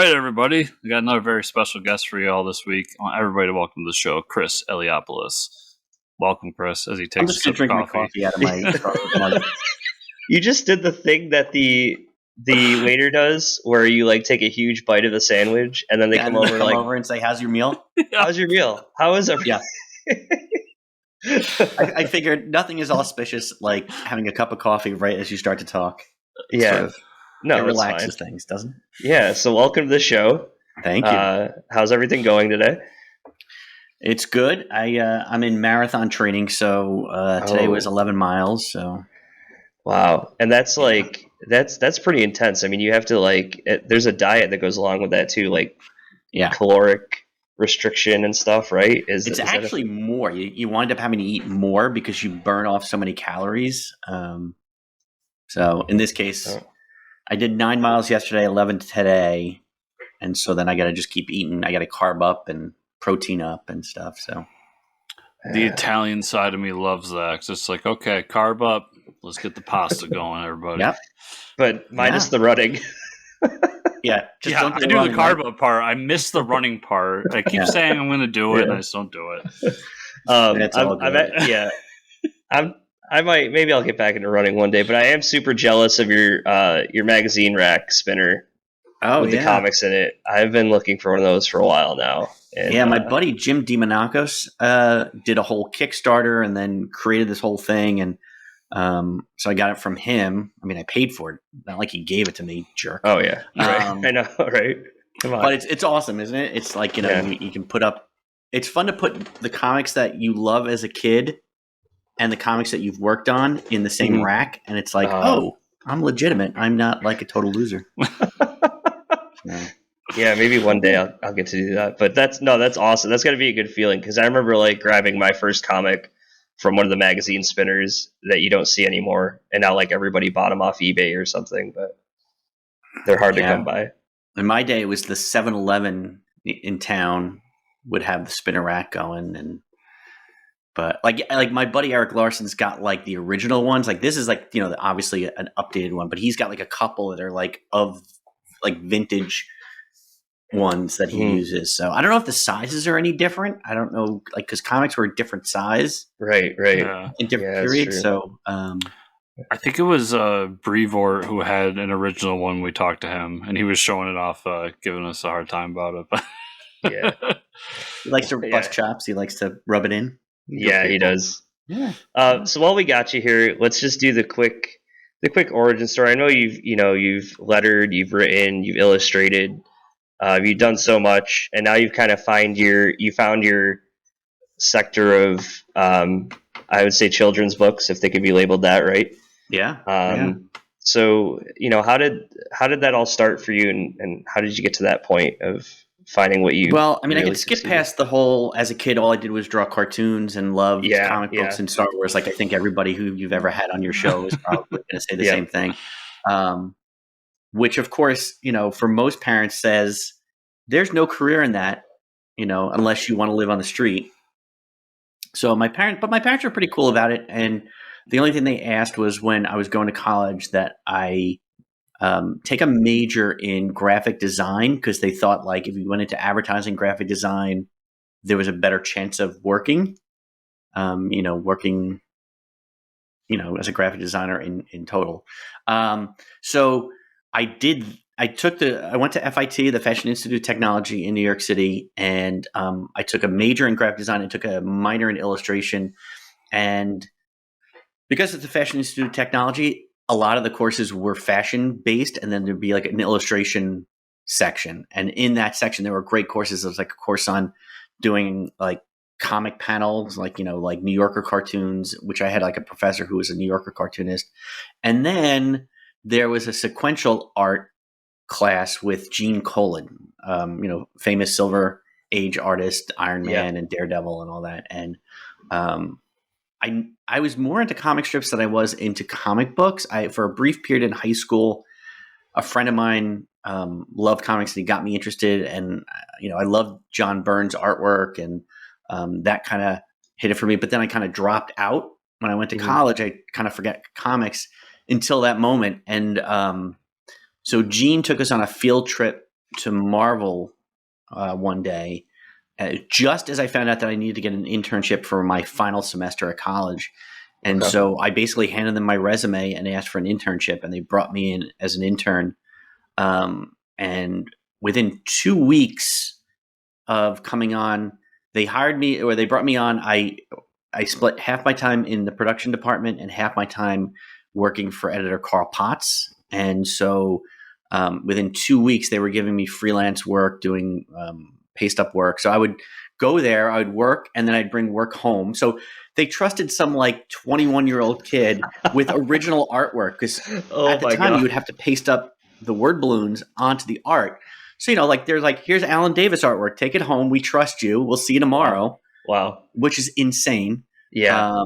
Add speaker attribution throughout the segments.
Speaker 1: right, everybody. We got another very special guest for you all this week. I want everybody to welcome to the show, Chris Eliopoulos. Welcome, Chris, as he
Speaker 2: I'm
Speaker 1: takes a
Speaker 2: just going
Speaker 1: sip
Speaker 2: to
Speaker 1: of
Speaker 2: drink my
Speaker 1: coffee.
Speaker 2: coffee out of my Starbucks mug.
Speaker 3: You just did the thing that the waiter does, where you like take a huge bite of the sandwich, and then they come over
Speaker 2: and say, "How's your meal?"
Speaker 3: "How's your meal? How is it?"
Speaker 2: Yeah. I figured nothing is auspicious like having a cup of coffee right as you start to talk.
Speaker 3: Yeah,
Speaker 2: It relaxes things, doesn't it?
Speaker 3: Yeah. So welcome to the show.
Speaker 2: Thank you.
Speaker 3: How's everything going today?
Speaker 2: It's good. I'm in marathon training, so today was 11 miles. So
Speaker 3: wow, and that's that's pretty intense. I mean, you have to there's a diet that goes along with that too, caloric restriction and stuff, right?
Speaker 2: It's actually more. You wind up having to eat more because you burn off so many calories. So in this case, I did 9 miles yesterday, 11 today, and so then I got to just keep eating. I got to carb up and protein up and stuff. So
Speaker 1: the Italian side of me loves that. 'Cause it's like, okay, carb up. Let's get the pasta going, everybody.
Speaker 2: Yep.
Speaker 3: But minus the running.
Speaker 2: Yeah,
Speaker 1: I do the carb up part. I miss the running part. I keep saying I'm going to do it, and I just don't do it.
Speaker 3: Maybe I'll get back into running one day. But I am super jealous of your magazine rack spinner with the comics in it. I've been looking for one of those for a while now. And,
Speaker 2: my buddy Jim DeMonacos did a whole Kickstarter and then created this whole thing, and so I got it from him. I mean, I paid for it. Not like he gave it to me, jerk.
Speaker 3: Oh yeah, right. I know, right? Come on.
Speaker 2: But it's awesome, isn't it? It's like, you can put up. It's fun to put the comics that you love as a kid and the comics that you've worked on in the same rack, and it's like, I'm legitimate. I'm not like a total loser. No.
Speaker 3: Yeah, maybe one day I'll get to do that. But that's awesome. That's got to be a good feeling, because I remember grabbing my first comic from one of the magazine spinners that you don't see anymore, and now everybody bought them off eBay or something. But they're hard to come by.
Speaker 2: In my day, it was the 7-Eleven in town would have the spinner rack going, but my buddy Eric Larson's got the original ones. This is obviously an updated one, but he's got a couple that are of vintage ones that he uses. So I don't know if the sizes are any different. I don't know, because comics were a different size,
Speaker 3: right,
Speaker 1: yeah.
Speaker 2: in different periods. So
Speaker 1: I think it was Brevoort who had an original one. We talked to him, and he was showing it off, giving us a hard time about it.
Speaker 3: Yeah,
Speaker 2: he likes to bust chops. He likes to rub it in.
Speaker 3: Yeah, he does.
Speaker 2: Yeah.
Speaker 3: So while we got you here, let's just do the quick origin story. I know you've lettered, you've written, you've illustrated. You've done so much, and now you've kind of found your sector of, I would say, children's books, if they could be labeled that, right?
Speaker 2: Yeah.
Speaker 3: So how did that all start for you, and how did you get to that point of finding what you?
Speaker 2: Well, I mean, I could skip past the whole. As a kid, all I did was draw cartoons and loved comic books and Star Wars. I think everybody who you've ever had on your show is probably going to say the same thing. Which, of course, for most parents says there's no career in that, unless you want to live on the street. So my parents were pretty cool about it. And the only thing they asked was when I was going to college that I take a major in graphic design, because they thought if you went into advertising, graphic design, there was a better chance of working, as a graphic designer in total. So I went to FIT, the Fashion Institute of Technology in New York City, and I took a major in graphic design and took a minor in illustration. And because it's the Fashion Institute of Technology, a lot of the courses were fashion based, and then there'd be an illustration section. And in that section, there were great courses. There was a course on doing comic panels, New Yorker cartoons, which I had a professor who was a New Yorker cartoonist. And then there was a sequential art class with Gene Colan, famous Silver Age artist, Iron Man and Daredevil and all that. And I was more into comic strips than I was into comic books. For a brief period in high school, a friend of mine loved comics and he got me interested. And I loved John Byrne's artwork, and that kind of hit it for me. But then I kind of dropped out when I went to college. I kind of forgot comics until that moment. And so Gene took us on a field trip to Marvel one day, just as I found out that I needed to get an internship for my final semester at college. And so I basically handed them my resume and asked for an internship, and they brought me in as an intern. And within 2 weeks of coming on, they hired me, or they brought me on. I split half my time in the production department and half my time working for editor Carl Potts. And so within 2 weeks, they were giving me freelance work, doing paste up work. So I would go there, I would work, and then I'd bring work home. So they trusted some like 21-year-old kid with original artwork, because at the time you would have to paste up the word balloons onto the art. So, like there's like, here's Alan Davis artwork, take it home. We trust you. We'll see you tomorrow.
Speaker 3: Wow.
Speaker 2: Which is insane.
Speaker 3: Yeah.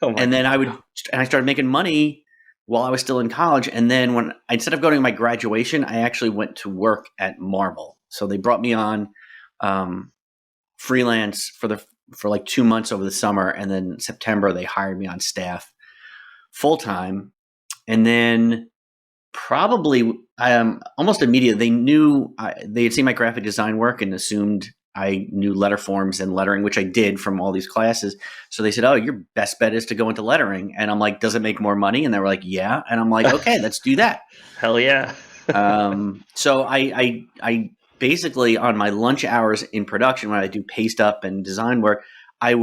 Speaker 2: And then I started making money while I was still in college. And then when instead of going to my graduation, I actually went to work at Marvel. So they brought me on freelance for like 2 months over the summer. And then September, they hired me on staff full time. And then probably almost immediately, they knew they had seen my graphic design work and assumed I knew letter forms and lettering, which I did from all these classes. So they said, "Oh, your best bet is to go into lettering." And I'm like, "Does it make more money?" And they were like, "Yeah." And I'm like, "Okay, let's do that."
Speaker 3: Hell yeah.
Speaker 2: So I basically, on my lunch hours in production, when I do paste up and design work, I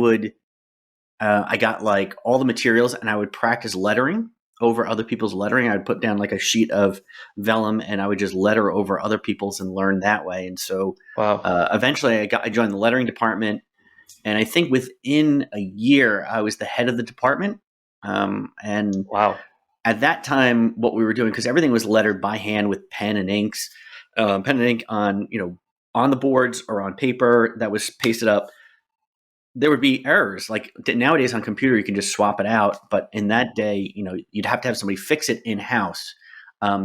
Speaker 2: got like all the materials and I would practice lettering over other people's lettering. I'd put down like a sheet of vellum and I would just letter over other people's and learn that way. And so eventually I joined the lettering department, and I think within a year I was the head of the department. And at that time, what we were doing, because everything was lettered by hand with pen and ink on, on the boards or on paper that was pasted up. There would be errors. Like nowadays on computer, you can just swap it out. But in that day, you'd have to have somebody fix it in house.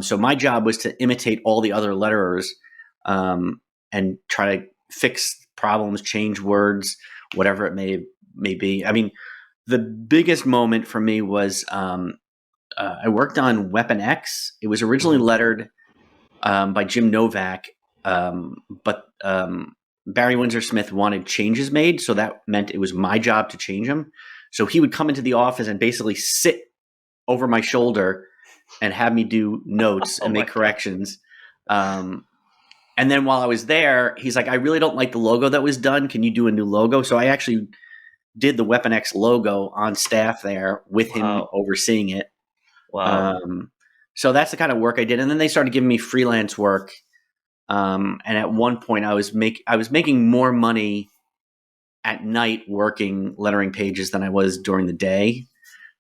Speaker 2: So my job was to imitate all the other letterers and try to fix problems, change words, whatever it may be. I mean, the biggest moment for me was I worked on Weapon X. It was originally lettered by Jim Novak, but Barry Windsor Smith wanted changes made, so that meant it was my job to change them. So he would come into the office and basically sit over my shoulder and have me do notes and make corrections. And then while I was there, he's like, "I really don't like the logo that was done. Can you do a new logo?" So I actually did the Weapon X logo on staff there with him overseeing it.
Speaker 3: Wow.
Speaker 2: So that's the kind of work I did. And then they started giving me freelance work. And at one point I was making more money at night working lettering pages than I was during the day.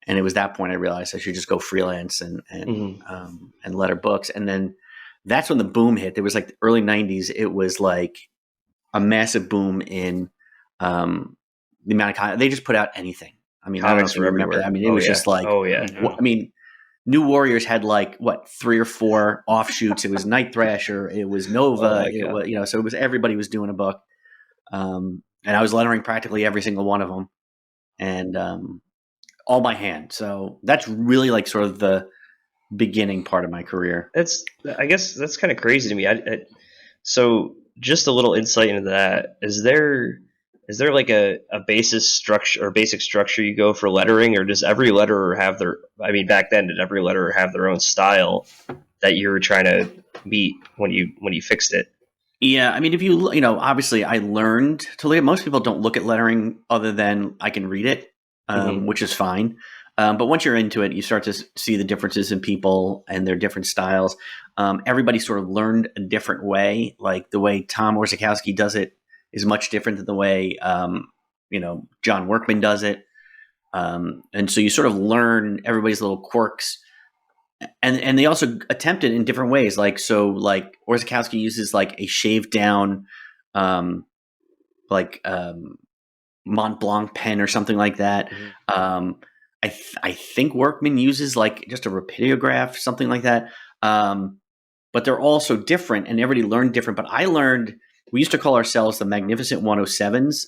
Speaker 2: And it was that point I realized I should just go freelance and letter books. And then that's when the boom hit. There was like the early 90s. It was like a massive boom in the amount of they just put out anything. I mean,
Speaker 3: comics
Speaker 2: I don't know if you remember that. I mean, it was just like, I mean, New Warriors had like 3 or 4 offshoots. It was Night Thrasher, it was Nova, it was, so it was everybody was doing a book, and I was lettering practically every single one of them, and all by hand. So that's really like sort of the beginning part of my career.
Speaker 3: I guess that's kind of crazy to me. So just a little insight into that. Is there like a basic structure you go for lettering, or does every letterer have back then, did every letterer have their own style that you were trying to meet when you fixed it?
Speaker 2: Yeah, I mean, if you obviously I learned to look at, most people don't look at lettering other than I can read it, which is fine. But once you're into it, you start to see the differences in people and their different styles. Everybody sort of learned a different way. Like the way Tom Orzechowski does it is much different than the way John Workman does it, and so you sort of learn everybody's little quirks, and they also attempt it in different ways. Like Orzechowski uses like a shaved down, Mont Blanc pen or something like that. I think Workman uses like just a rapidograph, something like that. But they're all so different, and everybody learned different. But I learned. We used to call ourselves the Magnificent 107s.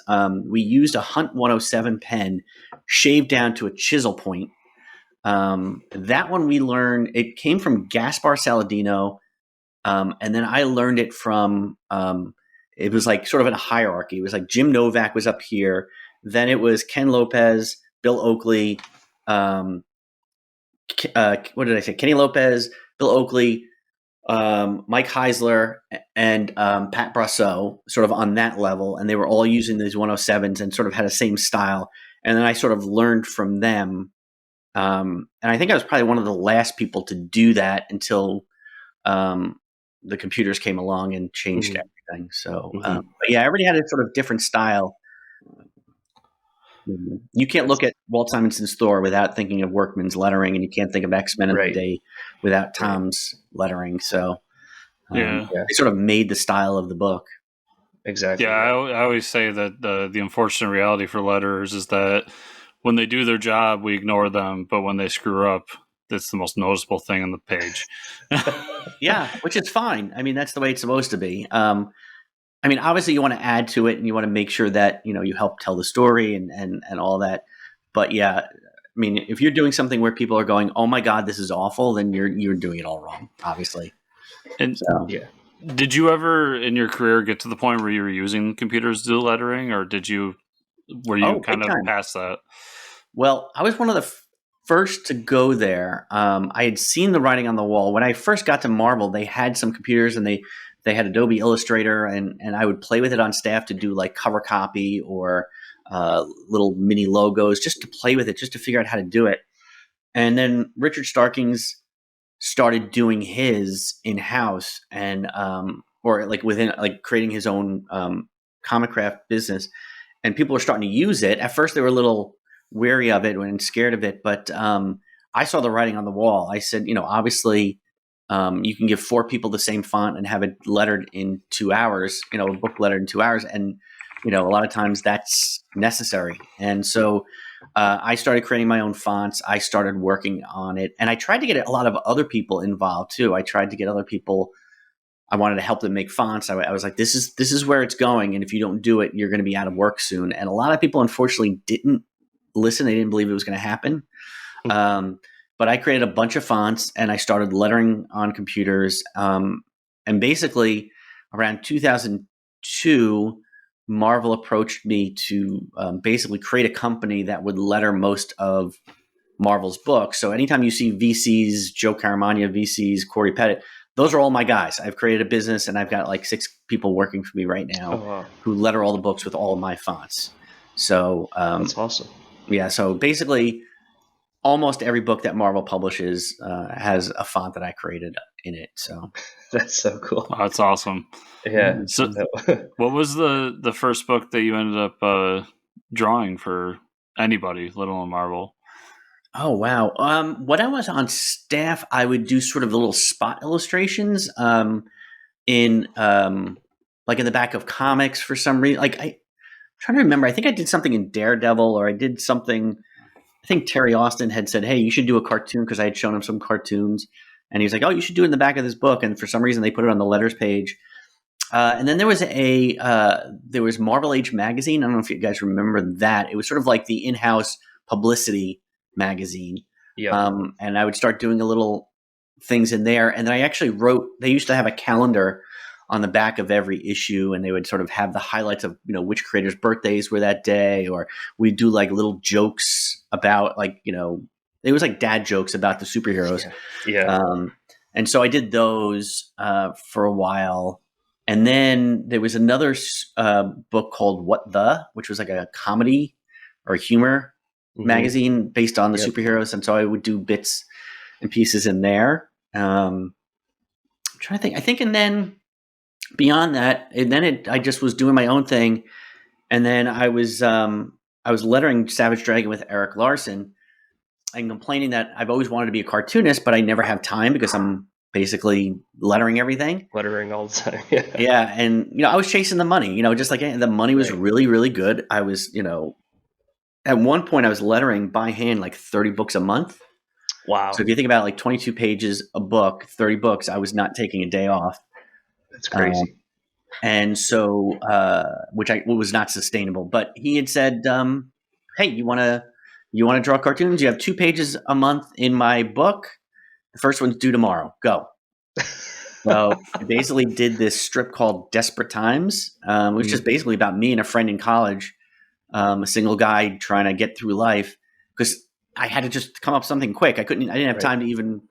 Speaker 2: We used a Hunt 107 pen shaved down to a chisel point. That one we learned, it came from Gaspar Saladino, And then I learned it from, it was like sort of in a hierarchy. It was like Jim Novak was up here. Then it was Ken Lopez, Bill Oakley, what did I say? Kenny Lopez, Bill Oakley, Mike Heisler, and Pat Brosseau, sort of on that level. And they were all using these 107s and sort of had the same style. And then I sort of learned from them. And I think I was probably one of the last people to do that until the computers came along and changed everything. So, but yeah, everybody had a sort of different style. You can't look at Walt Simonson's Thor without thinking of Workman's lettering, and you can't think of X-Men in the Day without Tom's lettering. So, they sort of made the style of the book.
Speaker 3: Exactly.
Speaker 1: Yeah, I always say that the unfortunate reality for letterers is that when they do their job, we ignore them, but when they screw up, that's the most noticeable thing on the page.
Speaker 2: Yeah, which is fine. I mean, that's the way it's supposed to be. I mean, obviously you want to add to it and you want to make sure that, you help tell the story and all that. But yeah, I mean, if you're doing something where people are going, "Oh my God, this is awful," then you're doing it all wrong, obviously.
Speaker 1: And
Speaker 2: so,
Speaker 1: did you ever in your career get to the point where you were using computers to do lettering, or were you kind of past that?
Speaker 2: Well, I was one of the first to go there. I had seen the writing on the wall. When I first got to Marvel, they had some computers and they had Adobe Illustrator, and I would play with it on staff to do like cover copy or little mini logos, just to play with it, just to figure out how to do it. And then Richard Starkings started doing his in-house and or like within like creating his own comic craft business, and people were starting to use it. At first they were a little wary of it and scared of it, but I saw the writing on the wall. I said, obviously you can give 4 people the same font and have it lettered in 2 hours, a book lettered in 2 hours. And, a lot of times that's necessary. And so I started creating my own fonts. I started working on it, and I tried to get a lot of other people involved too. I tried to get other people. I wanted to help them make fonts. I was like, this is where it's going. And if you don't do it, you're going to be out of work soon. And a lot of people, unfortunately, didn't listen. They didn't believe it was going to happen. But I created a bunch of fonts and I started lettering on computers. And basically around 2002, Marvel approached me to basically create a company that would letter most of Marvel's books. So anytime you see VCs, Joe Caramagna VCs, Corey Pettit, those are all my guys. I've created a business and I've got like 6 people working for me right now who letter all the books with all of my fonts. So
Speaker 3: that's awesome.
Speaker 2: Yeah. So basically almost every book that Marvel publishes has a font that I created in it. So
Speaker 3: that's so cool.
Speaker 1: Oh, that's awesome.
Speaker 3: Yeah.
Speaker 1: So what was the first book that you ended up drawing for anybody, let alone Marvel?
Speaker 2: Oh, wow. When I was on staff, I would do sort of the little spot illustrations in like in the back of comics for some reason. Like I'm trying to remember. I think I did something in Daredevil, or I did something. I think Terry Austin had said, "Hey, you should do a cartoon," because I had shown him some cartoons, and he was like, "Oh, you should do it in the back of this book." And for some reason, they put it on the letters page. And then there was Marvel Age magazine. I don't know if you guys remember that. It was sort of like the in-house publicity magazine. And I would start doing a little things in there. And then I actually wrote. They used to have a calendar on the back of every issue, and they would sort of have the highlights of which creators' birthdays were that day, or we'd do like little jokes about it was like dad jokes about the superheroes. And so I did those for a while. And then there was another book called which was like a comedy or humor magazine based on the superheroes. And so I would do bits and pieces in there. I'm trying to think. I think, and then beyond that, and then I just was doing my own thing. And then I was lettering Savage Dragon with Eric Larson and complaining that I've always wanted to be a cartoonist, but I never have time because I'm basically lettering everything.
Speaker 3: Lettering all the time.
Speaker 2: Yeah. And, I was chasing the money, just like the money was really, really good. I was, at one point I was lettering by hand like 30 books a month.
Speaker 3: Wow.
Speaker 2: So if you think about like 22 pages a book, 30 books, I was not taking a day off.
Speaker 3: That's crazy.
Speaker 2: And so, which was not sustainable. But he had said, "Hey, you want to draw cartoons? You have 2 pages a month in my book. The first one's due tomorrow. Go." So I basically did this strip called Desperate Times, which is just basically about me and a friend in college, a single guy trying to get through life, because I had to just come up with something quick. I didn't have time to even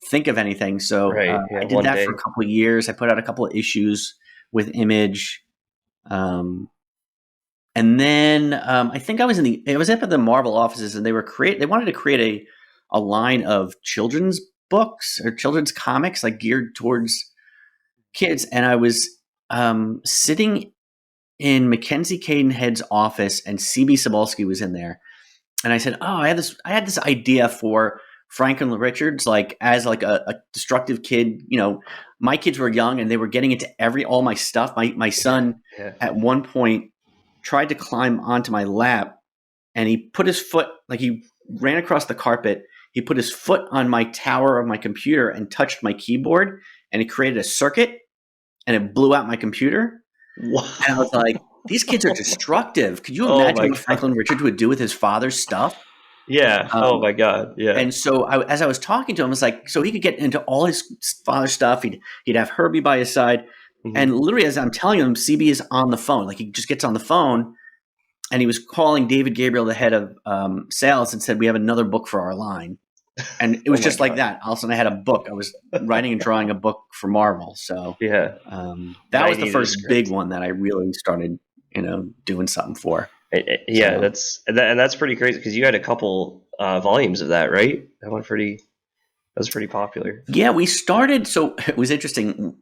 Speaker 2: think of anything. So
Speaker 3: Right. Yeah.
Speaker 2: I did
Speaker 3: One
Speaker 2: that
Speaker 3: day.
Speaker 2: for a couple of years. I put out a couple of issues with Image. And then I think I was up at the Marvel offices, and they wanted to create a line of children's books or children's comics like geared towards kids. And I was sitting in Mackenzie Cadenhead's office, and CB Cebulski was in there. And I said, "Oh, I had this idea for Franklin Richards, like as like a destructive kid. You know, my kids were young and they were getting into all my stuff. My son at one point tried to climb onto my lap, and he put his foot, like he ran across the carpet. He put his foot on my tower of my computer and touched my keyboard, and it created a circuit, and it blew out my computer.
Speaker 3: Wow.
Speaker 2: And I was like, these kids are destructive. Could you imagine what Franklin Richards would do with his father's stuff?
Speaker 3: Yeah. Oh my God. Yeah.
Speaker 2: And so as I was talking to him, I was like, so he could get into all his father's stuff. He'd have Herbie by his side. And literally, as I'm telling him, CB is on the phone. Like, he just gets on the phone, and he was calling David Gabriel, the head of sales, and said, "We have another book for our line." And it was just like that. All of a sudden, I had a book. I was writing and drawing a book for Marvel. So that was the first big one that I really started, doing something for.
Speaker 3: That's pretty crazy, because you had a couple volumes of that, right? That was pretty popular.
Speaker 2: Yeah, we started. So it was interesting.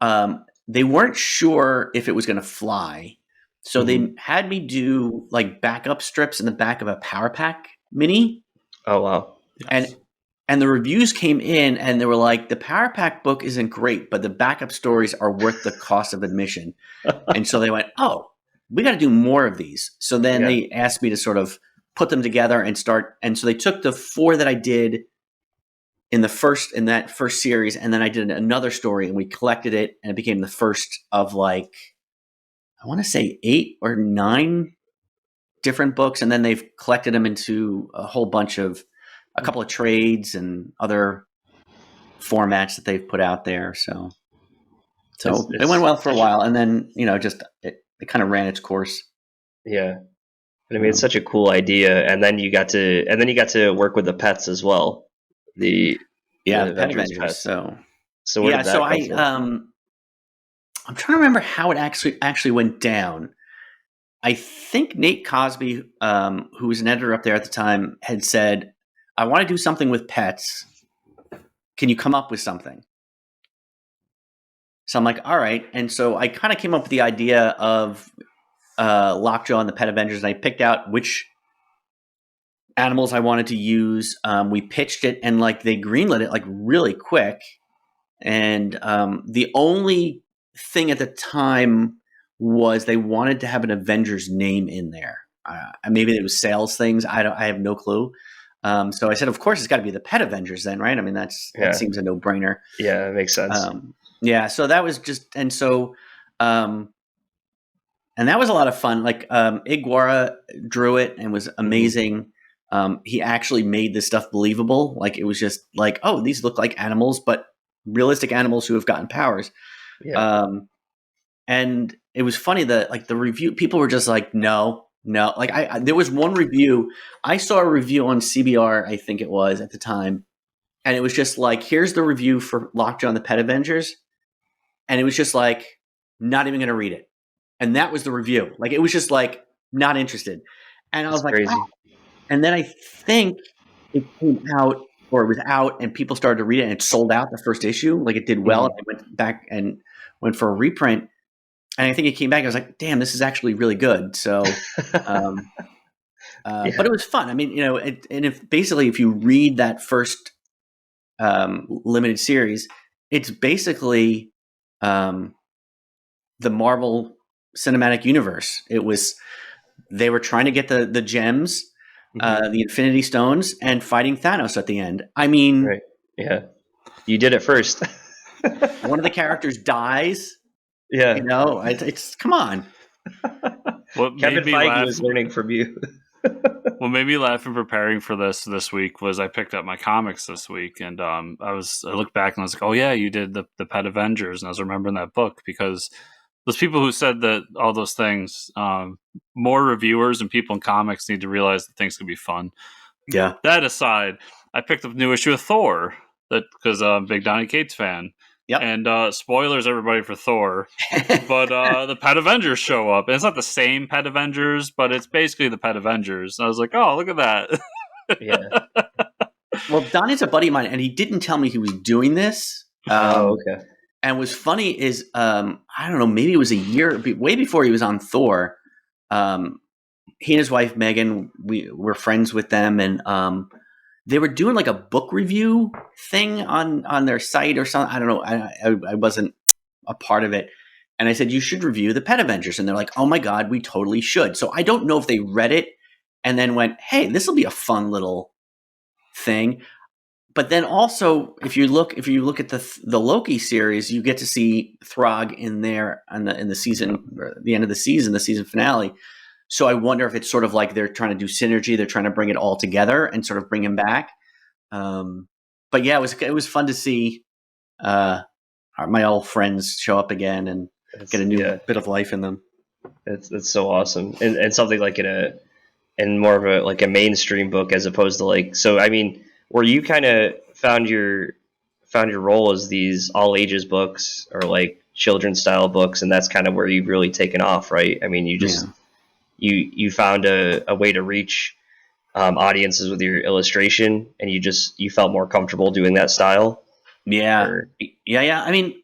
Speaker 2: They weren't sure if it was going to fly. So they had me do like backup strips in the back of a Power Pack mini.
Speaker 3: Oh, wow.
Speaker 2: Yes. And the reviews came in, and they were like, the Power Pack book isn't great, but the backup stories are worth the cost of admission. And so they went, oh, we got to do more of these. So then they asked me to sort of put them together and start. And so they took the 4 that I did in that first series, and then I did another story, and we collected it, and it became the first of, like, I want to say 8 or 9 different books, and then they've collected them into a couple of trades and other formats that they've put out there. So it went well for a while, and then it kind of ran its course.
Speaker 3: Yeah, but I mean, it's such a cool idea, and then you got to work with the pets as well. The
Speaker 2: Pet Avengers. So
Speaker 3: where did that come from?
Speaker 2: I'm trying to remember how it actually went down. I think Nate Cosby, who was an editor up there at the time, had said, "I want to do something with pets. Can you come up with something?" So I'm like, all right. And so I kind of came up with the idea of Lockjaw and the Pet Avengers, and I picked out which animals I wanted to use. We pitched it, and like they greenlit it like really quick. And the only thing at the time was they wanted to have an Avengers name in there. Maybe it was sales things. I have no clue. So I said, of course, it's got to be the Pet Avengers then, right? I mean, that seems a no-brainer.
Speaker 3: Yeah, it makes sense.
Speaker 2: So that was just, and so, and that was a lot of fun. Like Iguara drew it and was amazing. He actually made this stuff believable. Like, it was just like, oh, these look like animals, but realistic animals who have gotten powers. Yeah. And it was funny that like the review, people were just like, no. Like there was one review. I saw a review on CBR, I think it was at the time. And it was just like, here's the review for Lockjaw and the Pet Avengers. And it was just like, not even going to read it. And that was the review. Like, it was just like, not interested. And I was like,
Speaker 3: crazy.
Speaker 2: oh. And then I think it came out, or it was out, and people started to read it, and it sold out the first issue. Like, it did well. And I went back and went for a reprint. And I think it came back. I was like, damn, this is actually really good. So, but it was fun. I mean, and if you read that first limited series, it's basically the Marvel Cinematic Universe. They were trying to get the gems, the Infinity Stones, and fighting Thanos at the end. I mean,
Speaker 3: right. Yeah, you did it first.
Speaker 2: One of the characters dies.
Speaker 3: Yeah,
Speaker 2: it's come on.
Speaker 1: What
Speaker 3: Kevin Feige was learning from you.
Speaker 1: what made me laugh in preparing for this week was I picked up my comics this week, and I looked back and I was like, oh yeah, you did the Pet Avengers, and I was remembering that book because those people who said that all those things, more reviewers and people in comics need to realize that things can be fun.
Speaker 2: Yeah.
Speaker 1: That aside, I picked up a new issue of Thor because I'm a big Donny Cates fan.
Speaker 2: Yep.
Speaker 1: And spoilers, everybody, for Thor. But the Pet Avengers show up. And it's not the same Pet Avengers, but it's basically the Pet Avengers. And I was like, oh, look at that.
Speaker 3: Yeah.
Speaker 2: Well, Donnie's a buddy of mine, and he didn't tell me he was doing this.
Speaker 3: Okay.
Speaker 2: And what's funny is, I don't know, maybe it was a year, way before he was on Thor. He and his wife, Megan, we were friends with them, and they were doing like a book review thing on their site or something. I don't know. I wasn't a part of it. And I said, you should review the Pet Avengers. And they're like, oh my God, we totally should. So I don't know if they read it and then went, hey, this will be a fun little thing. But then also, if you look at the Loki series, you get to see Throg in there in the season, or the end of the season finale. So I wonder if it's sort of like they're trying to do synergy. They're trying to bring it all together and sort of bring him back. But yeah, it was fun to see my old friends show up again and get a new bit of life in them.
Speaker 3: It's so awesome, and something like in more of a like a mainstream book as opposed to like. So I mean, where you kind of found your role as these all ages books or like children's style books, and that's kind of where you've really taken off, right? I mean, you just.
Speaker 2: Yeah.
Speaker 3: You found a way to reach audiences with your illustration, and you felt more comfortable doing that style.
Speaker 2: Yeah. I mean,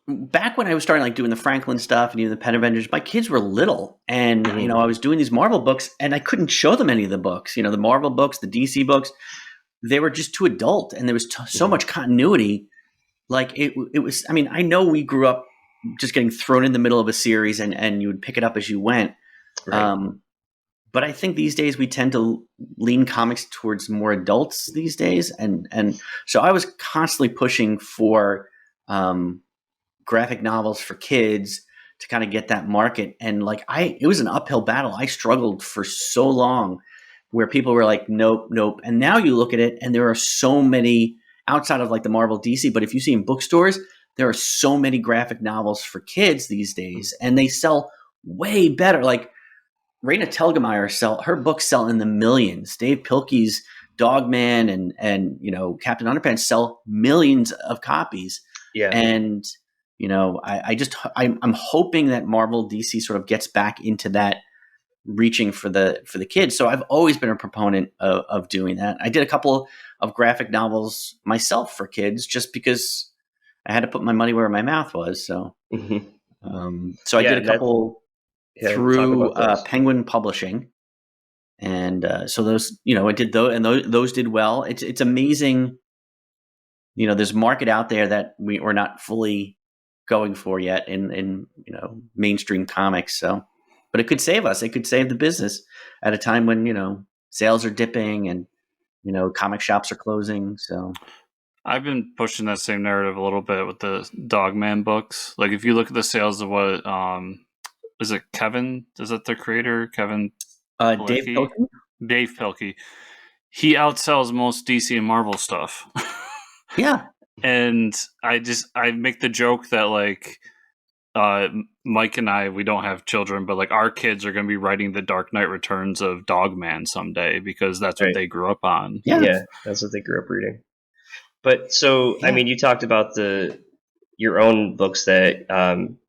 Speaker 2: back when I was starting like doing the Franklin stuff and even the Pet Avengers, my kids were little, and I was doing these Marvel books, and I couldn't show them any of the books. The Marvel books, the DC books, they were just too adult, and there was so much continuity. Like it was. I mean, I know we grew up just getting thrown in the middle of a series, and you would pick it up as you went. Right. But I think these days we tend to lean comics towards more adults these days. And so I was constantly pushing for graphic novels for kids to kind of get that market. And like it was an uphill battle. I struggled for so long where people were like, nope. And now you look at it and there are so many outside of like the Marvel DC, but if you see in bookstores, there are so many graphic novels for kids these days and they sell way better. Like, Raina Telgemeier her books sell in the millions. Dave Pilkey's Dogman and Captain Underpants sell millions of copies.
Speaker 3: Yeah.
Speaker 2: And I'm hoping that Marvel DC sort of gets back into that reaching for the kids. So I've always been a proponent of doing that. I did a couple of graphic novels myself for kids just because I had to put my money where my mouth was. So so I did a couple through Penguin Publishing, and so those I did those, and those did well. It's amazing, there's a market out there that we're not fully going for yet in mainstream comics. So, but it could save us. It could save the business at a time when sales are dipping and comic shops are closing. So.
Speaker 1: I've been pushing that same narrative a little bit with the Dogman books. Like if you look at the sales of what is it Kevin? Is that the creator? Kevin?
Speaker 2: Dave Pilkey?
Speaker 1: Dave Pilkey. He outsells most DC and Marvel stuff.
Speaker 2: Yeah.
Speaker 1: And I make the joke that like Mike and I, we don't have children, but like our kids are going to be writing the Dark Knight Returns of Dogman someday because that's what they grew up on.
Speaker 3: Yeah, that's what they grew up reading. But so, I mean, you talked about your own books that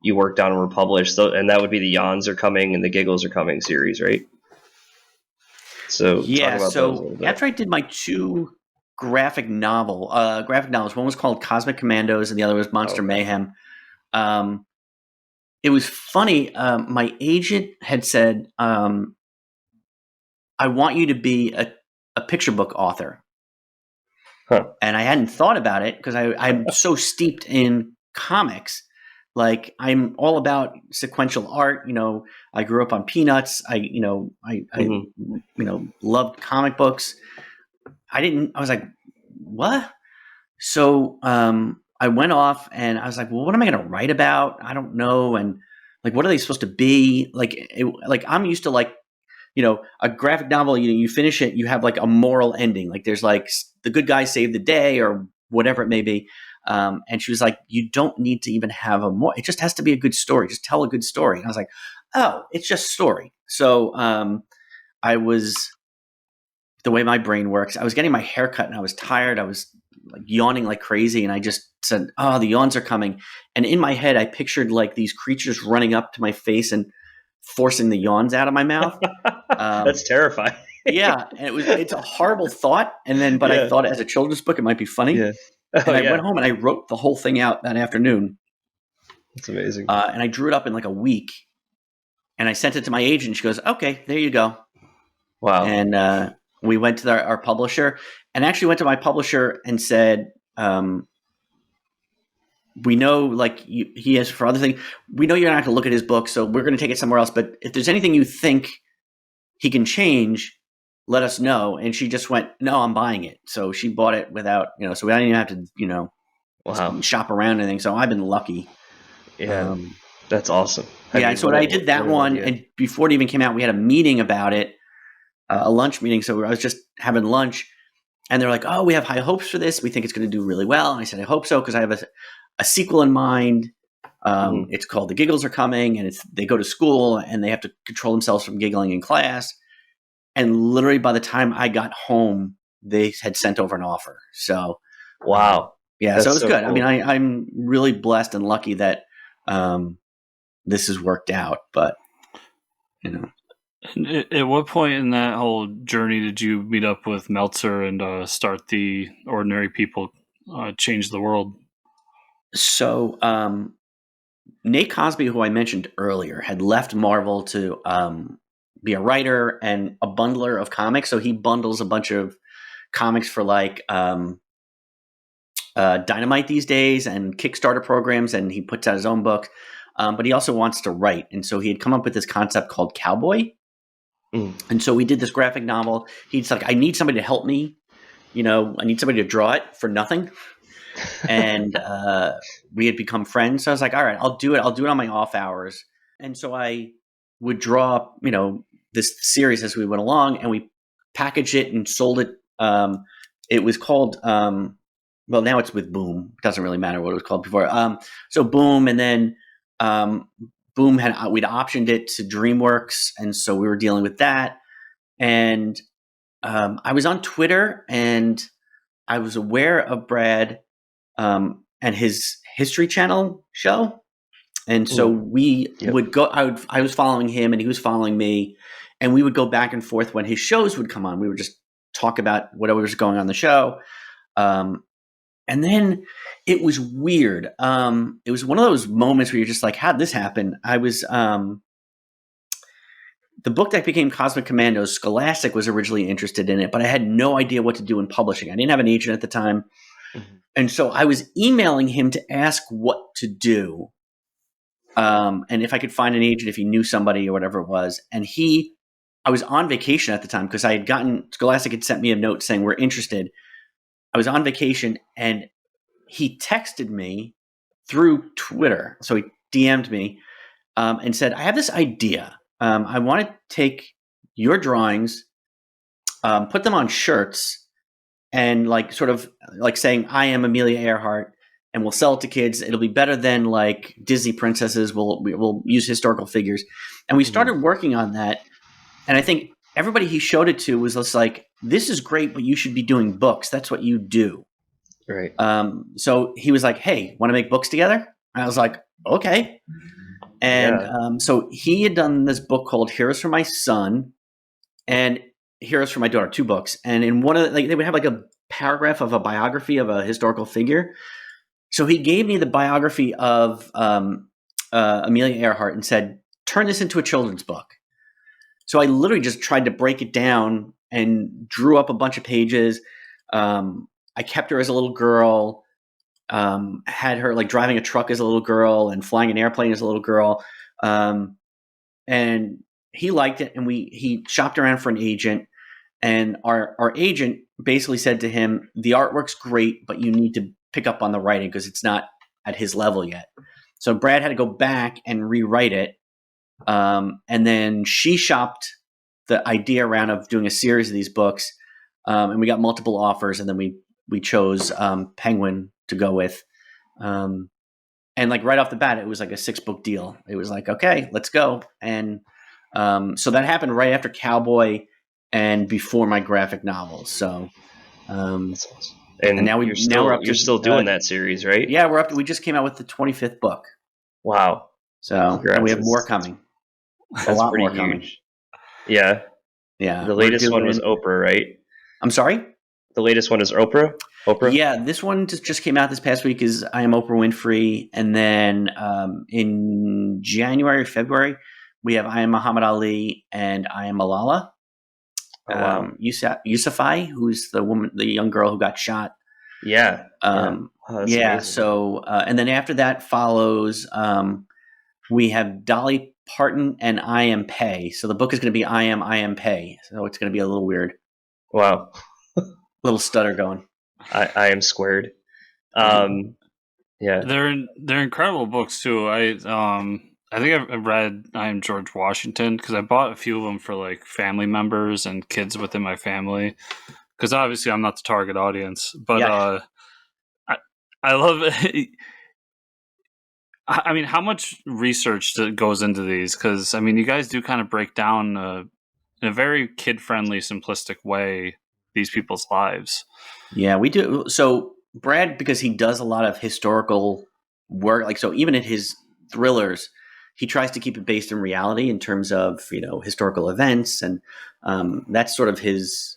Speaker 3: you worked on and were published, and that would be the Yawns Are Coming and the Giggles Are Coming series, right? So
Speaker 2: yeah, so after I did my two graphic novels, one was called Cosmic Commandos and the other was Monster Mayhem. It was funny. My agent had said, I want you to be a picture book author.
Speaker 3: Huh.
Speaker 2: And I hadn't thought about it because I'm so steeped in comics. Like I'm all about sequential art. I grew up on Peanuts. I loved comic books. I was like, what? So I went off and I was like, well, what am I going to write about? I don't know. And like, what are they supposed to be? Like I'm used to like a graphic novel, you finish it, you have like a moral ending. Like there's like the good guy saved the day or whatever it may be. And she was like, you don't need to even have a more, it just has to be a good story. Just tell a good story. And I was like, oh, it's just story. So I was, the way my brain works, I was getting my hair cut and I was tired. I was like yawning like crazy. And I just said, oh, the yawns are coming. And in my head, I pictured like these creatures running up to my face and forcing the yawns out of my mouth.
Speaker 3: That's terrifying.
Speaker 2: Yeah. And it's a horrible thought. And then, but I thought as a children's book, it might be funny.
Speaker 3: Yeah.
Speaker 2: And I went home and I wrote the whole thing out that afternoon.
Speaker 3: That's amazing.
Speaker 2: And I drew it up in like a week. And I sent it to my agent. She goes, okay, there you go.
Speaker 3: Wow.
Speaker 2: And we went to our publisher, and actually went to my publisher and said, we know like he has for other things, we know you're not going to look at his book, so we're going to take it somewhere else. But if there's anything you think he can change, let us know. And she just went, no, I'm buying it. So she bought it without, so we didn't even have to,
Speaker 3: wow,
Speaker 2: shop around or anything. So I've been lucky.
Speaker 3: Yeah. That's awesome.
Speaker 2: So I did that one. And before it even came out, we had a meeting about it. A lunch meeting. So I was just having lunch and they're like, oh, we have high hopes for this. We think it's going to do really well. And I said, I hope so. Cause I have a sequel in mind. It's called The Giggles Are Coming, and they go to school and they have to control themselves from giggling in class. And literally by the time I got home, they had sent over an offer. So,
Speaker 3: wow.
Speaker 2: Yeah.
Speaker 3: That's
Speaker 2: so it was good.
Speaker 3: Cool.
Speaker 2: I mean, I'm really blessed and lucky that, this has worked out, but
Speaker 1: At what point in that whole journey did you meet up with Meltzer and start the Ordinary People Change the World?
Speaker 2: So Nate Cosby, who I mentioned earlier, had left Marvel to be a writer and a bundler of comics. So he bundles a bunch of comics for like Dynamite these days and Kickstarter programs, and he puts out his own book. But he also wants to write. And so he had come up with this concept called Cowboy. And so we did this graphic novel. He's like, I need somebody to help me. I need somebody to draw it for nothing. And we had become friends. So I was like, all right, I'll do it. I'll do it on my off hours. And so I would draw, this series as we went along, and we packaged it and sold it. It was called, well, now it's with Boom. It doesn't really matter what it was called before. So Boom, and then Boom we'd optioned it to DreamWorks, and so we were dealing with that. And I was on Twitter, and I was aware of Brad and his History Channel show, and so we would go. I was following him, and he was following me, and we would go back and forth when his shows would come on. We would just talk about whatever was going on the show. And then it was weird. It was one of those moments where you're just like, how'd this happen? I was, the book that became Cosmic Commandos, Scholastic was originally interested in it, but I had no idea what to do in publishing. I didn't have an agent at the time. Mm-hmm. And so I was emailing him to ask what to do. And if I could find an agent, if he knew somebody or whatever it was. And I was on vacation at the time because Scholastic had sent me a note saying, we're interested. I was on vacation, and he texted me through Twitter. So he DM'd me and said, I have this idea. I want to take your drawings, put them on shirts, and like sort of like saying, I am Amelia Earhart, and we'll sell it to kids. It'll be better than like Disney princesses. We'll use historical figures. And we started working on that. And I think everybody he showed it to was just like, this is great, but you should be doing books. That's what you do.
Speaker 3: Right.
Speaker 2: So he was like, hey, want to make books together? And I was like, okay. And so he had done this book called Heroes for My Son and Heroes for My Daughter, 2 books. And in one of they would have like a paragraph of a biography of a historical figure. So he gave me the biography of Amelia Earhart and said, turn this into a children's book. So I literally just tried to break it down and drew up a bunch of pages. I kept her as a little girl, had her like driving a truck as a little girl and flying an airplane as a little girl. And he liked it, and he shopped around for an agent, and our agent basically said to him, the artwork's great, but you need to pick up on the writing because it's not at his level yet. So Brad had to go back and rewrite it. And then she shopped the idea around of doing a series of these books, and we got multiple offers, and then we chose Penguin to go with. And like right off the bat, it was like a 6-book deal. It was like, okay, let's go. And so that happened right after Cowboy and before my graphic novels. So,
Speaker 3: That's awesome.
Speaker 2: and now we're up to,
Speaker 3: you're still doing that series, right?
Speaker 2: Yeah, we're up to, we just came out with the 25th book.
Speaker 3: Wow.
Speaker 2: So,
Speaker 3: Congrats.
Speaker 2: and we have more coming. A lot more coming.
Speaker 3: Yeah.
Speaker 2: Yeah.
Speaker 3: The latest one was Oprah, right?
Speaker 2: I'm sorry?
Speaker 3: The latest one is Oprah?
Speaker 2: Yeah, this one just came out this past week is I Am Oprah Winfrey. And then in January, February, we have I Am Muhammad Ali and I Am Malala.
Speaker 3: Oh, wow.
Speaker 2: Yousafzai, who's the young girl who got shot.
Speaker 3: Yeah.
Speaker 2: Amazing. So, and then after that follows, we have Dolly Parton and I Am Pei. So the book is going to be I Am Pei. So it's going to be a little weird.
Speaker 3: Wow.
Speaker 2: Little stutter going.
Speaker 3: I Am Squared. Yeah.
Speaker 1: They're incredible books too. I think I've read I Am George Washington because I bought a few of them for like family members and kids within my family. Because obviously I'm not the target audience, but I love it. I mean, how much research goes into these? Because I mean, you guys do kind of break down in a very kid-friendly, simplistic way these people's lives.
Speaker 2: Yeah, we do. So Brad, because he does a lot of historical work, like so, even in his thrillers, he tries to keep it based in reality in terms of historical events, and that's sort of his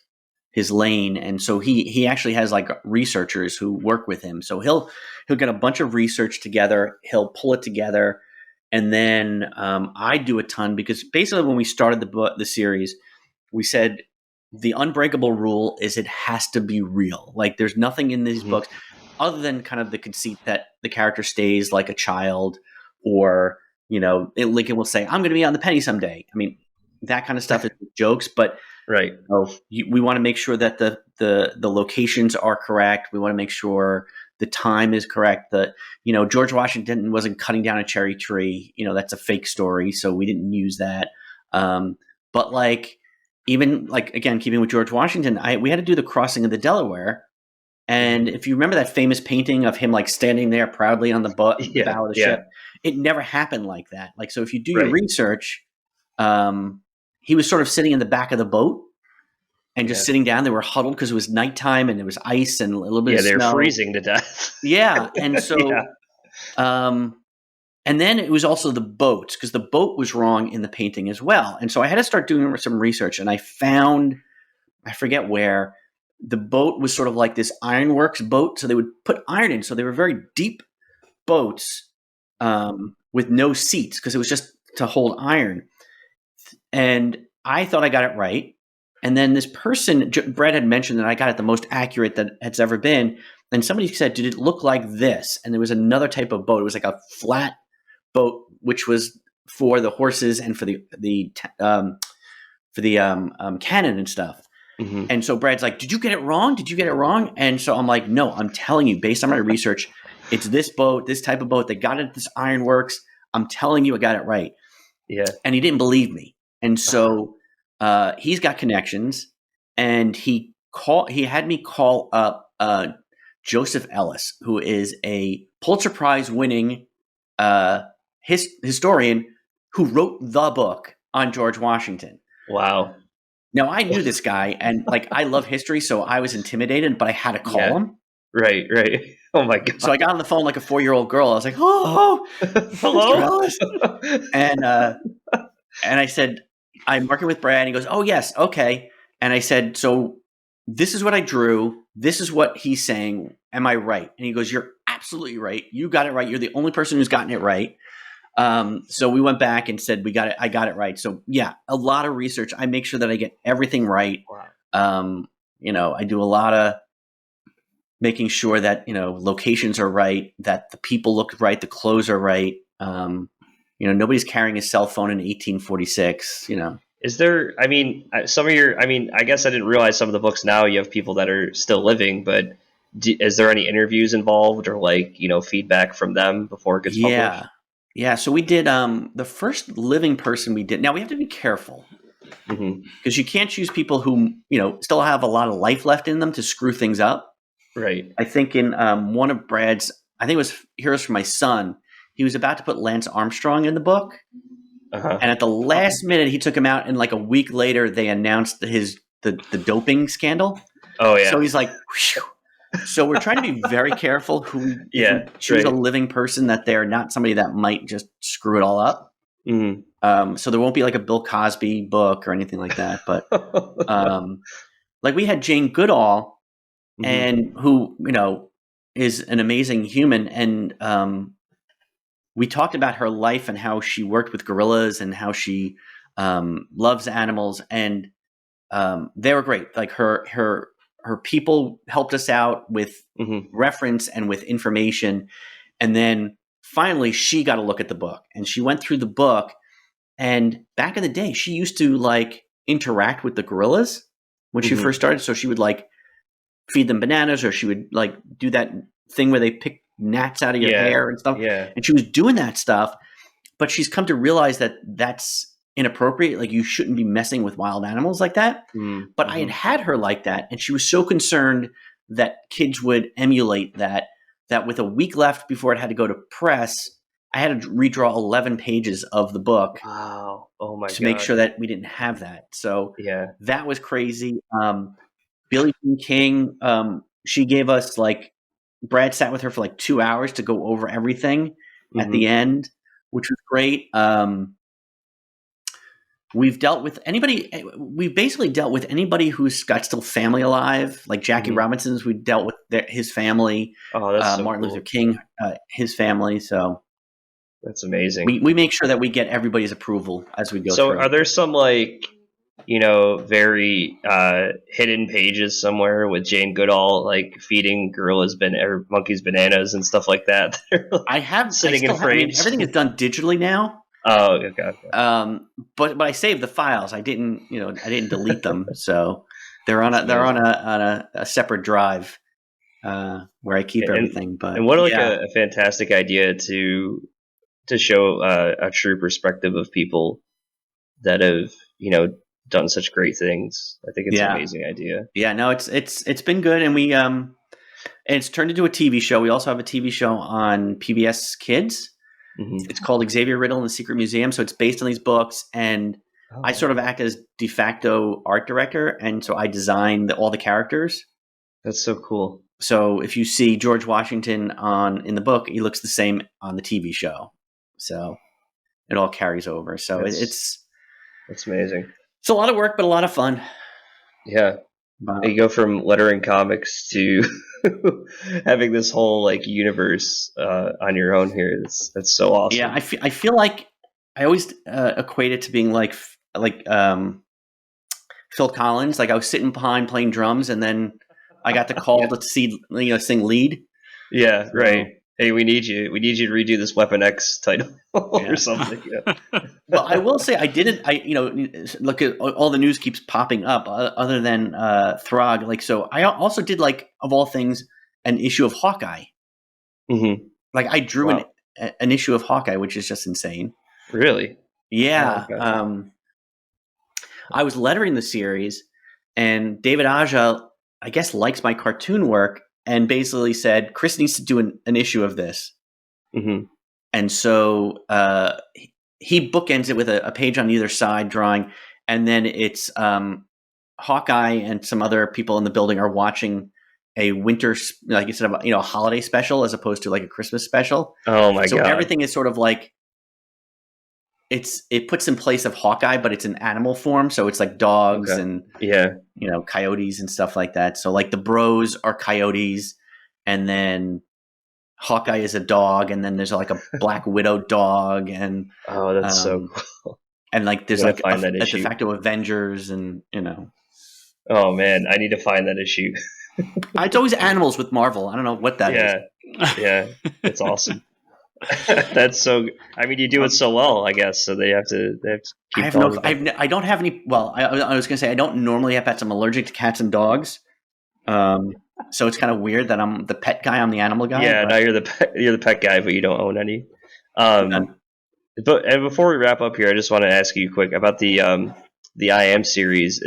Speaker 2: lane. And so he actually has like researchers who work with him. So he'll get a bunch of research together. He'll pull it together, and then I do a ton because basically when we started the series, we said the unbreakable rule is it has to be real. Like there's nothing in these books other than kind of the conceit that the character stays like a child, or Lincoln will say, "I'm going to be on the penny someday." I mean, that kind of stuff is jokes, but
Speaker 3: right.
Speaker 2: We want to make sure that the locations are correct. We want to make sure the time is correct. That George Washington wasn't cutting down a cherry tree. That's a fake story, so we didn't use that. But like even like again, keeping with George Washington, we had to do the crossing of the Delaware. And if you remember that famous painting of him like standing there proudly on the bow of the ship, it never happened like that. Like so, if you do your research, he was sort of sitting in the back of the boat and just sitting down. They were huddled because it was nighttime and there was ice and a little bit of snow.
Speaker 3: Yeah, they're freezing to death.
Speaker 2: Yeah, and so, and then it was also the boats because the boat was wrong in the painting as well. And so I had to start doing some research, and I found, I forget where, the boat was sort of like this ironworks boat. So they would put iron in. So they were very deep boats with no seats because it was just to hold iron. And I thought I got it right. And then this person, Brett had mentioned that I got it the most accurate that it's ever been. And somebody said, did it look like this? And there was another type of boat. It was like a flat boat, which was for the horses and for the cannon and stuff. Mm-hmm. And so Brad's like, did you get it wrong? Did you get it wrong? And so I'm like, no, I'm telling you, based on my research, it's this boat, this type of boat. They got it at this ironworks. I'm telling you, I got it right.
Speaker 3: Yeah.
Speaker 2: And he didn't believe me. And so he's got connections, and he had me call up Joseph Ellis, who is a Pulitzer Prize winning historian who wrote the book on George Washington.
Speaker 3: Wow.
Speaker 2: Now, I knew this guy, and like I love history, so I was intimidated, but I had to call him.
Speaker 3: Right. Oh my God.
Speaker 2: So I got on the phone like a 4-year-old girl. I was like, "Oh, hello," and I said, "I'm working with Brad." And he goes, "Oh yes, okay." And I said, "So this is what I drew. This is what he's saying. Am I right?" And he goes, "You're absolutely right. You got it right. You're the only person who's gotten it right." So we went back and said, I got it right. So yeah, a lot of research. I make sure that I get everything right. Wow. I do a lot of making sure that, locations are right, that the people look right, the clothes are right. Nobody's carrying a cell phone in 1846,
Speaker 3: Is there, I guess I didn't realize some of the books now you have people that are still living, but is there any interviews involved or feedback from them before it gets published?
Speaker 2: Yeah. So we did the first living person we did. Now we have to be careful because you can't choose people who still have a lot of life left in them to screw things up.
Speaker 3: Right.
Speaker 2: I think in one of Brad's, I think it was Heroes for My Son, he was about to put Lance Armstrong in the book, and at the last minute he took him out, and like a week later they announced the doping scandal.
Speaker 3: Oh yeah.
Speaker 2: So he's like, whew. So we're trying to be very careful who choose a living person, that they're not somebody that might just screw it all up. So there won't be like a Bill Cosby book or anything like that. But like we had Jane Goodall, and who is an amazing human, and we talked about her life and how she worked with gorillas and how she loves animals, and they were great. Like her people helped us out with reference and with information. And then finally she got a look at the book, and she went through the book. And back in the day, she used to like interact with the gorillas when she first started. So she would like feed them bananas, or she would like do that thing where they pick gnats out of your hair and stuff.
Speaker 3: Yeah.
Speaker 2: And she was doing that stuff, but she's come to realize that that's inappropriate. Like, you shouldn't be messing with wild animals like that. But I had her like that, and she was so concerned that kids would emulate that with a week left before it had to go to press, I had to redraw 11 pages of the book.
Speaker 3: Wow. Oh my god.
Speaker 2: To make sure that we didn't have that. So that was crazy. Billie Jean King, she gave us like, Brad sat with her for like 2 hours to go over everything at the end, which was great. We've basically dealt with anybody who's got still family alive, like Jackie Robinson's. We dealt with his family.
Speaker 3: Oh, that's so
Speaker 2: Martin
Speaker 3: cool.
Speaker 2: Luther King, his family. So
Speaker 3: that's amazing.
Speaker 2: We make sure that we get everybody's approval as we go.
Speaker 3: So
Speaker 2: through.
Speaker 3: Are there some like very hidden pages somewhere with Jane Goodall like feeding gorillas or monkeys bananas and stuff like that?
Speaker 2: I have
Speaker 3: sitting in frames.
Speaker 2: everything is done digitally now.
Speaker 3: Oh, okay.
Speaker 2: But I saved the files. I didn't delete them, so they're on a separate drive where I keep everything. But
Speaker 3: and what a fantastic idea to show a true perspective of people that have done such great things. I think it's an amazing idea.
Speaker 2: Yeah, no, it's been good, and we and it's turned into a TV show. We also have a TV show on PBS Kids. It's called Xavier Riddle and the Secret Museum. So it's based on these books, and I sort of act as de facto art director, and so I design all the characters.
Speaker 3: That's so cool.
Speaker 2: So if you see George Washington in the book, he looks the same on the TV show. So it all carries over. So it's
Speaker 3: amazing.
Speaker 2: It's a lot of work, but a lot of fun.
Speaker 3: Yeah. You go from lettering comics to having this whole like universe on your own here. That's so awesome.
Speaker 2: Yeah, I feel like I always equate it to being like Phil Collins. Like, I was sitting behind playing drums, and then I got the call to sing lead.
Speaker 3: Yeah, right. Hey, we need you. We need you to redo this Weapon X title or something. Yeah.
Speaker 2: Well, I will say I didn't. Look at all the news keeps popping up. Other than Throg, like, so I also did, like, of all things, an issue of Hawkeye. Like, I drew an issue of Hawkeye, which is just insane.
Speaker 3: Really?
Speaker 2: Yeah.
Speaker 3: Oh, okay.
Speaker 2: I was lettering the series, and David Aja, I guess, likes my cartoon work, and basically said, Chris needs to do an issue of this. And so he bookends it with a page on either side drawing, and then it's Hawkeye and some other people in the building are watching a winter, like you said, a holiday special as opposed to like a Christmas special.
Speaker 3: Oh my god!
Speaker 2: So everything is sort of like it puts in place of Hawkeye, but it's in animal form. So it's like dogs and coyotes and stuff like that. So like the bros are coyotes, and then Hawkeye is a dog, and then there's like a Black Widow dog, and
Speaker 3: that's so cool.
Speaker 2: And like there's like a de facto Avengers, and
Speaker 3: Oh man, I need to find that issue.
Speaker 2: It's always animals with Marvel. I don't know what that is.
Speaker 3: Yeah, it's awesome. That's so. I mean, you do it so well, I guess. So they have to keep.
Speaker 2: I don't have any. Well, I was going to say I don't normally have pets. I'm allergic to cats and dogs. So it's kind of weird that I'm the pet guy. I'm the animal guy.
Speaker 3: Yeah, now you're the pet guy, but you don't own any. But before we wrap up here, I just want to ask you quick about the the I Am series,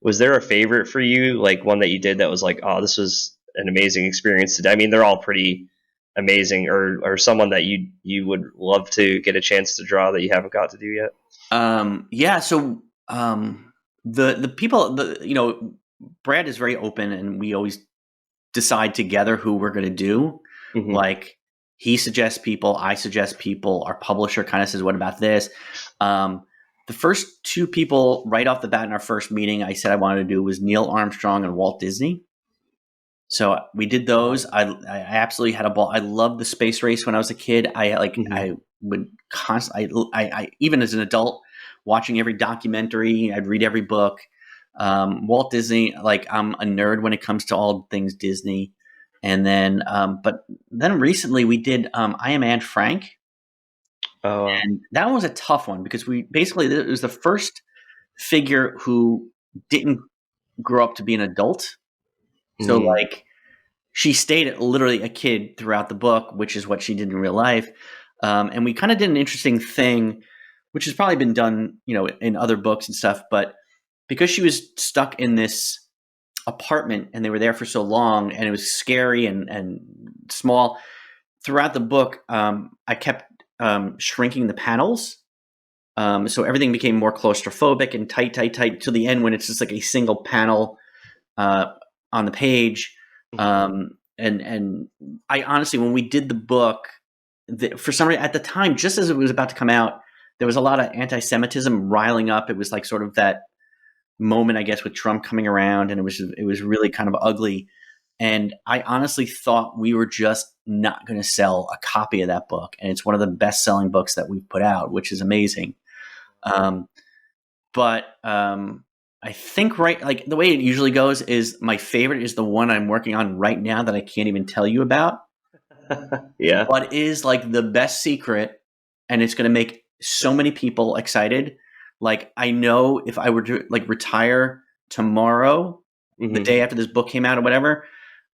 Speaker 3: was there a favorite for you, like one that you did that was like, oh, this was an amazing experience today? I mean, they're all pretty amazing, or someone that you would love to get a chance to draw that you haven't got to do yet?
Speaker 2: Yeah. So the people, Brad is very open, and we always decide together who we're going to do.
Speaker 3: Mhm.
Speaker 2: Like, he suggests people, I suggest people, our publisher kind of says, what about this? The first two people right off the bat in our first meeting I said I wanted to do was Neil Armstrong and Walt Disney. So we did those. I absolutely had a ball. I loved the space race when I was a kid. I would constantly, I even as an adult, watching every documentary, I'd read every book. Walt Disney, like, I'm a nerd when it comes to all things Disney. And then, but then recently we did I Am Anne Frank.
Speaker 3: Oh, wow.
Speaker 2: And that one was a tough one because it was the first figure who didn't grow up to be an adult. So
Speaker 3: Mhm.
Speaker 2: like, she stayed literally a kid throughout the book, which is what she did in real life. And we kind of did an interesting thing, which has probably been done, in other books and stuff. But because she was stuck in this apartment and they were there for so long, and it was scary and small, throughout the book, I kept shrinking the panels. So everything became more claustrophobic and tight to the end when it's just like a single panel on the page. And I honestly, when we did the book, for some reason at the time, just as it was about to come out, there was a lot of anti-Semitism riling up. It was like sort of that moment, I guess, with Trump coming around, and it was really kind of ugly. And I honestly thought we were just not going to sell a copy of that book. And it's one of the best selling books that we've put out, which is amazing. But I think, right, like, the way it usually goes is my favorite is the one I'm working on right now that I can't even tell you about.
Speaker 3: Yeah.
Speaker 2: But is like the best secret, and it's going to make so many people excited. Like, I know if I were to like retire tomorrow, the day after this book came out or whatever,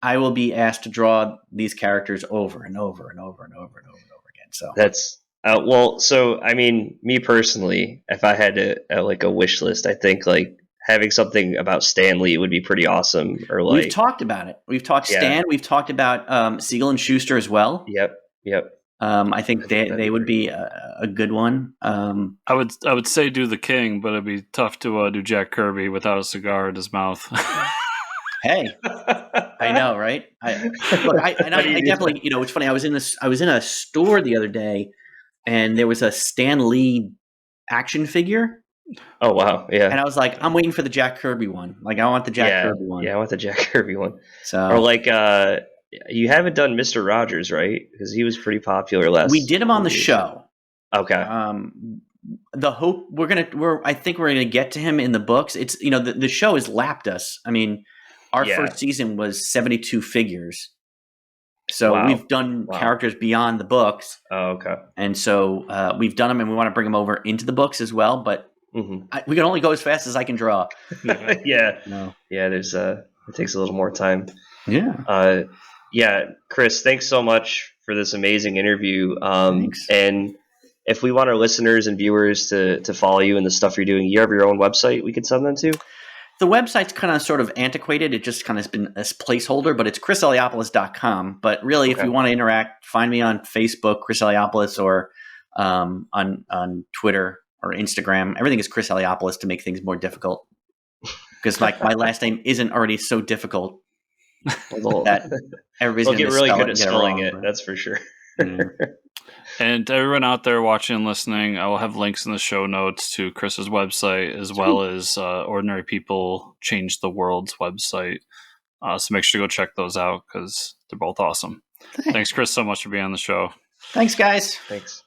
Speaker 2: I will be asked to draw these characters over and over and over and over and over and over again. So
Speaker 3: That's well. So I mean, me personally, if I had like a wish list, I think like having something about Stan Lee would be pretty awesome. Or
Speaker 2: we've
Speaker 3: like,
Speaker 2: talked about it. We've talked
Speaker 3: Yeah.
Speaker 2: Stan. We've talked about Siegel and Schuster as well.
Speaker 3: yep.
Speaker 2: I think
Speaker 3: that'd
Speaker 2: they
Speaker 3: be
Speaker 2: would
Speaker 3: great.
Speaker 2: be a good one.
Speaker 1: I would say do the King, but it'd be tough to do Jack Kirby without a cigar in his mouth.
Speaker 2: Hey, I know, right? I definitely, it's funny. I was in a store the other day, and there was a Stan Lee action figure,
Speaker 3: Oh wow, yeah.
Speaker 2: and I was like, I'm waiting for the Jack Kirby one. Like, I want the Jack Kirby one.
Speaker 3: Yeah, I want the Jack Kirby one.
Speaker 2: So
Speaker 3: Or like, you haven't done Mr. Rogers, right? Because he was pretty popular last.
Speaker 2: we did him on the
Speaker 3: few years.
Speaker 2: show.
Speaker 3: Okay.
Speaker 2: The hope I think we're gonna get to him in the books. It's the show has lapped us. I mean, our
Speaker 3: Yeah.
Speaker 2: first season was 72 figures, so
Speaker 3: Wow.
Speaker 2: we've done characters beyond the books,
Speaker 3: Oh, okay.
Speaker 2: and so we've done them, and we want to bring them over into the books as well. But
Speaker 3: hmm
Speaker 2: we can only go as fast as I can draw.
Speaker 3: yeah.
Speaker 2: No.
Speaker 3: Yeah. There's it takes a little more time.
Speaker 2: Yeah.
Speaker 3: Yeah, Chris, thanks so much for this amazing interview.
Speaker 2: Thanks.
Speaker 3: And if we want our listeners and viewers to follow you and the stuff you're doing, you have your own website we could send them to?
Speaker 2: The website's kind of sort of antiquated. It just kind of has been a placeholder, but it's chriseliopoulos.com. But really, if you want to interact, find me on Facebook, Chris Eliopoulos, or on Twitter or Instagram. Everything is Chris Eliopoulos to make things more difficult. Because like my last name isn't already so difficult that everybody's
Speaker 3: We'll
Speaker 2: going
Speaker 3: get
Speaker 2: to
Speaker 3: really
Speaker 2: spell
Speaker 3: good
Speaker 2: it
Speaker 3: at
Speaker 2: and get
Speaker 3: spelling
Speaker 2: it
Speaker 3: it,
Speaker 2: wrong.
Speaker 3: that's for sure.
Speaker 2: Yeah.
Speaker 1: And to everyone out there watching and listening, I will have links in the show notes to Chris's website as well as Ordinary People Change the World's website. So make sure to go check those out because they're both awesome. Thanks, Chris, so much for being on the show.
Speaker 2: Thanks, guys.
Speaker 3: Thanks.